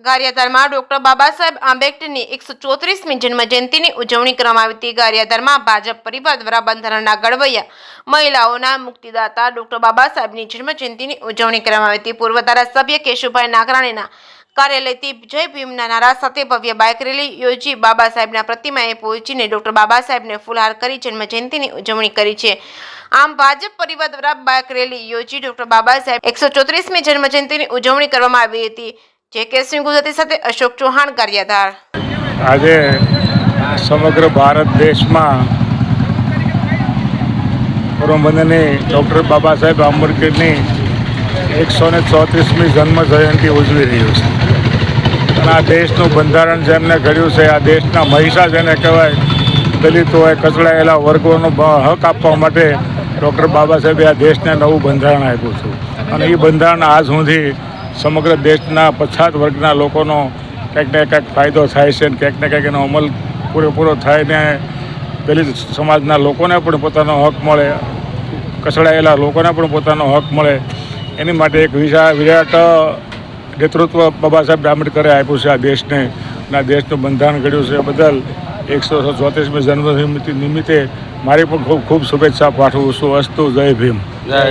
ગારિયાધારમાં doctor Baba Saheb આંબેડકરની 134મી જન્મજયંતિની ઉજવણી કરવામાં આવી હતી। ગારિયાધારમાં ભાજપ પરિવાર દ્વારા બંધારણના ઘડવૈયા મહિલાઓના મુક્તિદાતા ડોક્ટર બાબા સાહેબની જન્મજયંતિની ઉજવણી કરવામાં આવી હતી। પૂર્વ ધારાસભ્ય કેશુભાઈ નાગરાણીના કાર્યાલયથી જય ભીમના નારા સાથે ભવ્ય બાઇક રેલી યોજી બાબા સાહેબના પ્રતિમાએ પહોંચીને ડોક્ટર બાબા સાહેબને ફૂલહાર કરી જન્મજયંતિની ઉજવણી કરી છે। આમ ભાજપ પરિવાર દ્વારા બાઇક રેલી યોજી ડોક્ટર બાબા સાહેબ 134મી જન્મજયંતિની ઉજવણી કરવામાં આવી હતી। જે સિંહ ગુજરાતી સાથે અશોક ચૌહાણ ગારિયાધાર। આજે સમગ્ર ભારત દેશમાં પૂર્વબંધની ડૉક્ટર બાબા સાહેબ આંબેડકરની 134મી જન્મ જયંતિ ઉજવી રહ્યું છે। અને આ દેશનું બંધારણ જેમને ઘડ્યું છે, આ દેશના મહિષા જેને કહેવાય, દલિતોએ કચડાયેલા વર્ગોનો હક આપવા માટે ડૉક્ટર બાબા સાહેબે આ દેશને નવું બંધારણ આપ્યું છે। અને એ બંધારણ આજ સુધી સમગ્ર દેશના પછાત વર્ગના લોકોનો કંઈક ને કંઈક ફાયદો થાય છે, કંઈક ને કંઈક એનો અમલ પૂરેપૂરો થાય ને દલિત સમાજના લોકોને પણ પોતાનો હક મળે, કચડાયેલા લોકોને પણ પોતાનો હક મળે, એની માટે એક વિરાટ નેતૃત્વ બાબા સાહેબ આંબેડકરે આપ્યું છે આ દેશને, અને આ દેશનું બંધારણ ઘડ્યું છે। બદલ 134મી જન્મ નિમિત્તે મારી પણ ખૂબ ખૂબ શુભેચ્છા પાઠવું છું। અસ્તુ, જય ભીમ।